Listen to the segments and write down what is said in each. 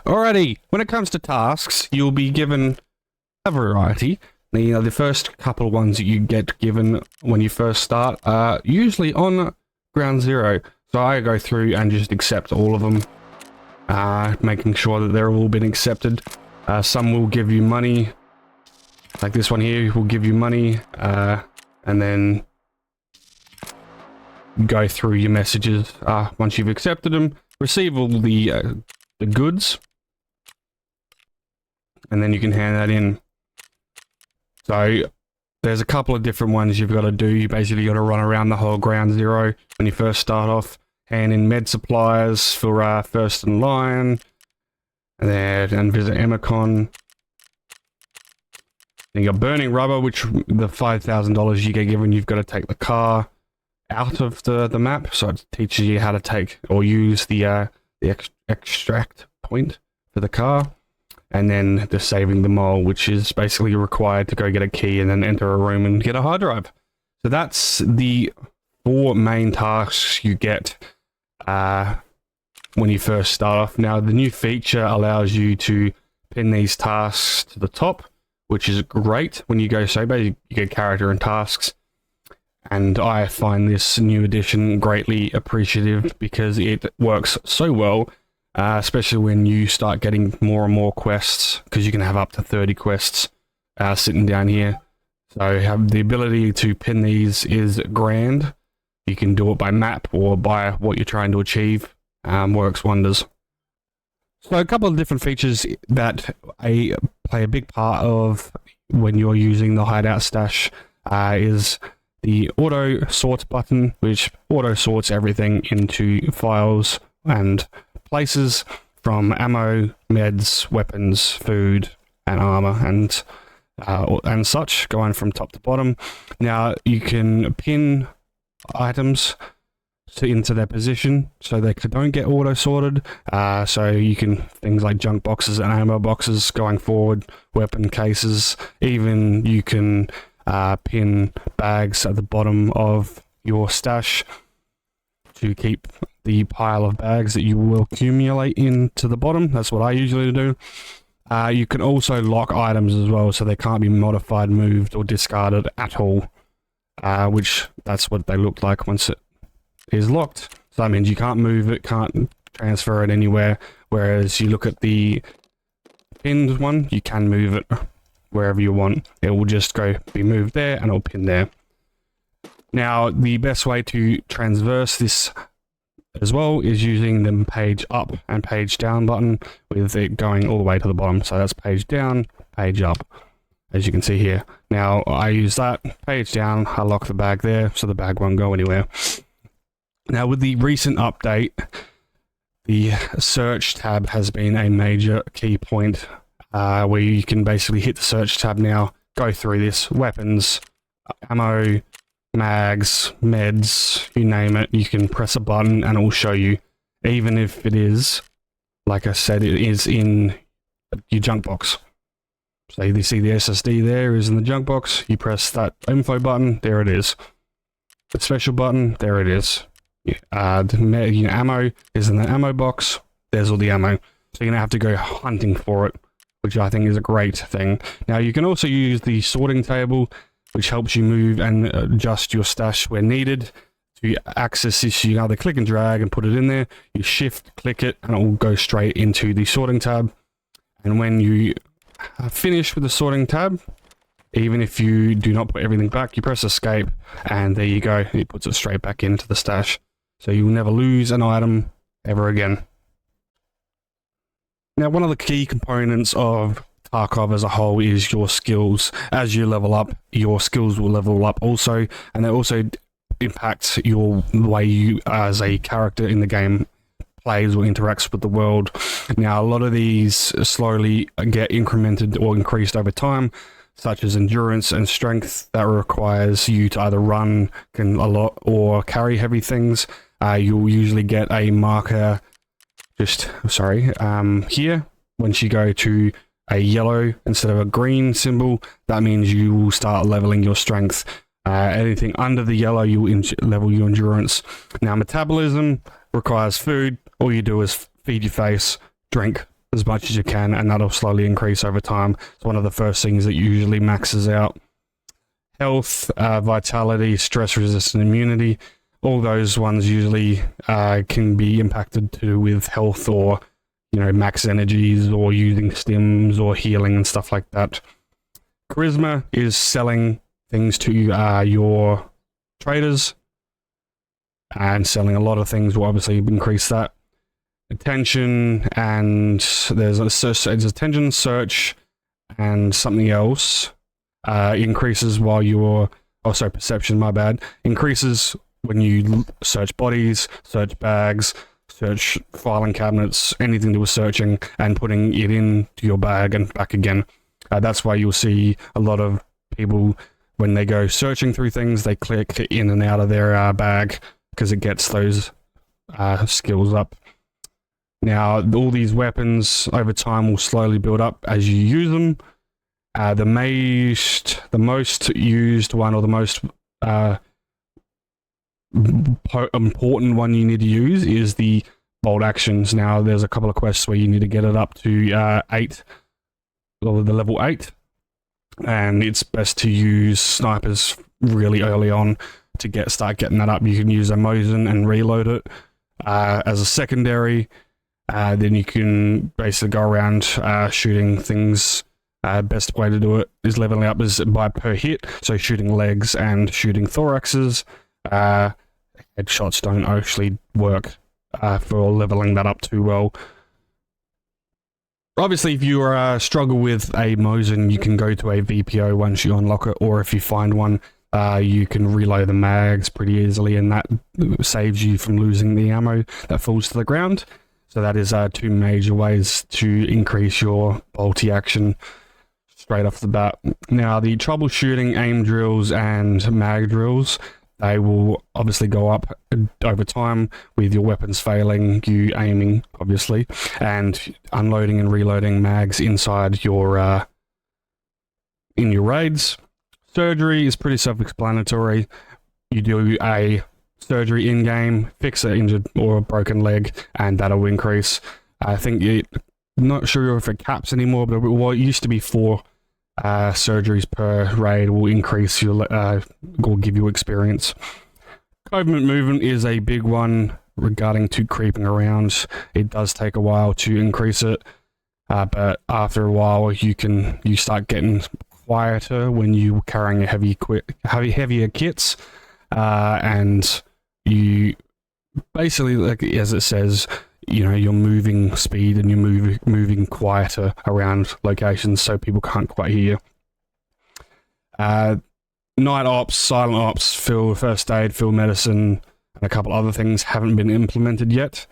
Alrighty, when it comes to tasks, you'll be given a variety. The first couple of ones that you get given when you first start are usually on ground zero. So I go through and just accept all of them, making sure that they're all been accepted. Some will give you money, like this one here will give you money, and then go through your messages once you've accepted them, receive all the goods, and then you can hand that in. So there's a couple of different ones you've got to do. You basically got to run around the whole ground zero when you first start off, hand in med supplies for first in line, and visit Emicon. Then you got burning rubber, which the $5,000 you get given, you've got to take the car out of the map, so it teaches you how to take or use the extract point for the car. And then the saving the mole, which is basically required to go get a key and then enter a room and get a hard drive. So that's the 4 main tasks you get when you first start off. Now, the new feature allows you to pin these tasks to the top, which is great when you go sober. You get character and tasks. And I find this new addition greatly appreciative because it works so well. Especially when you start getting more and more quests, because you can have up to 30 quests sitting down here. So have the ability to pin these is grand. You can do it by map or by what you're trying to achieve. Works wonders. So a couple of different features that play a big part of when you're using the Hideout Stash is the auto sort button, which auto sorts everything into files and places from ammo, meds, weapons, food, and armor, and such, going from top to bottom. Now you can pin items into their position so they don't get auto sorted. So you can things like junk boxes and ammo boxes going forward, weapon cases. Even you can pin bags at the bottom of your stash to keep the pile of bags that you will accumulate into the bottom. That's what I usually do. You can also lock items as well, so they can't be modified, moved, or discarded at all. Which that's what they look like once it is locked. So that means you can't move it, can't transfer it anywhere. Whereas you look at the pinned one, you can move it wherever you want. It will just be moved there, and it'll pin there. Now, the best way to transverse this as well is using the page up and page down button, with it going all the way to the bottom. So that's page down, page up, as you can see here. Now I use that page down, I lock the bag there so the bag won't go anywhere. Now with the recent update, the search tab has been a major key point, where you can basically hit the search tab now, go through this, weapons, ammo, mags, meds, you name it. You can press a button and it will show you, even if it is, like I said, it is in your junk box. So you see the SSD there is in the junk box. You press that info button, there it is. The special button, there it is. The ammo is in the ammo box. There's all the ammo. So you're gonna have to go hunting for it, which I think is a great thing. Now you can also use the sorting table, which helps you move and adjust your stash where needed. To access this, you either click and drag and put it in there. You shift, click it, and it will go straight into the sorting tab. And when you finish with the sorting tab, even if you do not put everything back, you press escape, and there you go. It puts it straight back into the stash. So you will never lose an item ever again. Now, one of the key components of Tarkov as a whole is your skills. As you level up, your skills will level up also, and they also impact the way you as a character in the game plays or interacts with the world. Now, a lot of these slowly get incremented or increased over time, such as endurance and strength. That requires you to either run a lot or carry heavy things. You'll usually get a marker here. Once you go to a yellow instead of a green symbol, that means you will start leveling your strength. Anything under the yellow, you will level your endurance. Now, metabolism requires food. All you do is feed your face, drink, as much as you can, and that'll slowly increase over time. It's one of the first things that usually maxes out. Health, vitality, stress-resistant immunity, all those ones usually can be impacted to with health, or max energies, or using stims, or healing and stuff like that. Charisma is selling things to your traders, and selling a lot of things will obviously increase that. Attention, and there's attention, search, and something else increases while you're perception, my bad, increases when you search bodies, search bags, search filing cabinets, anything to do with searching and putting it into your bag and back again. That's why you'll see a lot of people, when they go searching through things, they click in and out of their bag, because it gets those skills up. Now, all these weapons over time will slowly build up as you use them. The most used one, or the most important one you need to use, is the bolt actions. Now, there's a couple of quests where you need to get it up to 8, or the level 8, and it's best to use snipers really early on to start getting that up. You can use a Mosin and reload it as a secondary. Then you can basically go around shooting things. Best way to do it is leveling up is by per hit, so shooting legs and shooting thoraxes. Headshots don't actually work for leveling that up too well. Obviously, if you struggle with a Mosin, you can go to a VPO once you unlock it, or if you find one, you can reload the mags pretty easily, and that saves you from losing the ammo that falls to the ground. So that is 2 major ways to increase your bolty action straight off the bat. Now, the troubleshooting aim drills and mag drills, they will obviously go up over time with your weapons failing, you aiming, obviously, and unloading and reloading mags inside your in your raids. Surgery is pretty self-explanatory. You do a surgery in-game, fix an injured or a broken leg, and that'll increase. I think not sure if it caps anymore, but what it used to be 4 surgeries per raid will increase your will give you experience. Movement is a big one regarding to creeping around. It does take a while to increase it, but after a while you start getting quieter when you're carrying a heavier kits, and you basically, like as it says, you're moving speed and you're moving quieter around locations, so people can't quite hear you. Night ops, silent ops, field first aid, field medicine, and a couple other things haven't been implemented yet,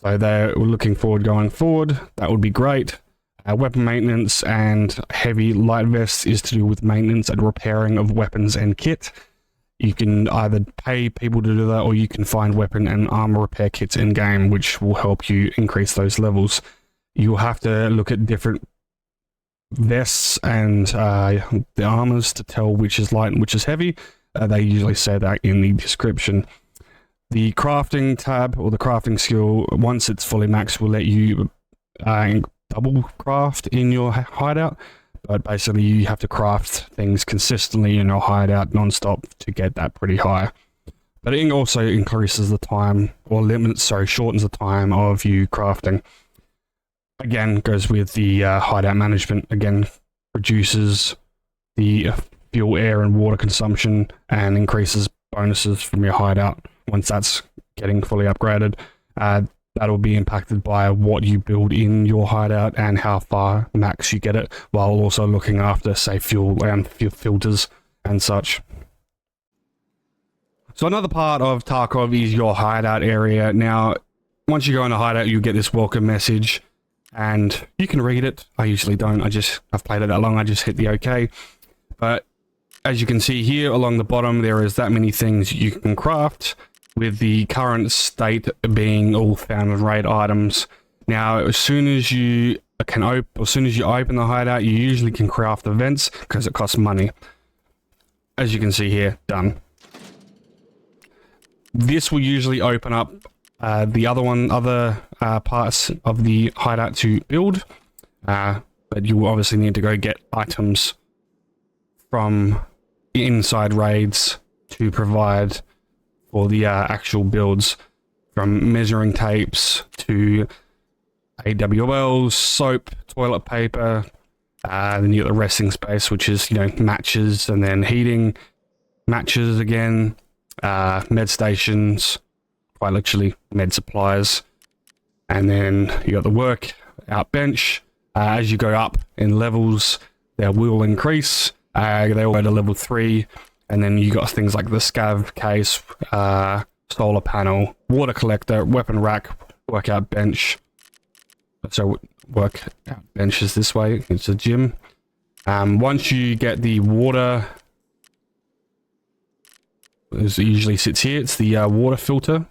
so they're looking forward going forward. That would be great. Weapon maintenance and heavy light vests is to do with maintenance and repairing of weapons and kit. You can either pay people to do that, or you can find weapon and armor repair kits in game, which will help you increase those levels. You'll have to look at different vests and the armors to tell which is light and which is heavy. They usually say that in the description. The crafting tab, or the crafting skill, once it's fully maxed, will let you double craft in your hideout. But basically, you have to craft things consistently in your hideout non-stop to get that pretty high. But it also increases the time, or shortens the time of you crafting. Again, goes with the hideout management. Again, reduces the fuel, air, and water consumption, and increases bonuses from your hideout once that's getting fully upgraded. That'll be impacted by what you build in your hideout and how far max you get it, while also looking after, say, fuel and filters and such. So another part of Tarkov is your hideout area. Now, once you go in a hideout, you get this welcome message, and you can read it. I usually don't. I've played it that long, I just hit the OK. But as you can see here along the bottom, there is that many things you can craft, with the current state being all found in raid items. Now, as soon as you open the hideout, you usually can craft events because it costs money. As you can see here, done. This will usually open up the other parts of the hideout to build, but you will obviously need to go get items from inside raids to provide for the actual builds, from measuring tapes to AWLs, soap, toilet paper. Then you got the resting space, which is, you know, matches, and then heating, matches again, med stations, quite literally med supplies, and then you got the work out bench. As you go up in levels, they will increase. They all go to level 3, and then you got things like the scav case, solar panel, water collector, weapon rack, workout bench. So workout bench is this way. It's a gym. Once you get the water, as it usually sits here, it's the water filter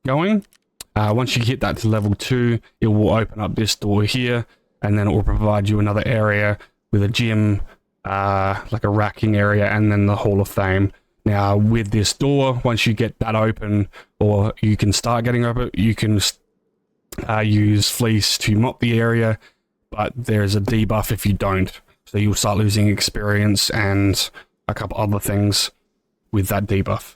going. Once you hit that to level 2, it will open up this door here, and then it will provide you another area with a gym, like a racking area, and then the Hall of Fame. Now, with this door, once you get that open, or you can start getting open, you can use fleece to mop the area, but there's a debuff if you don't. So you'll start losing experience and a couple other things with that debuff.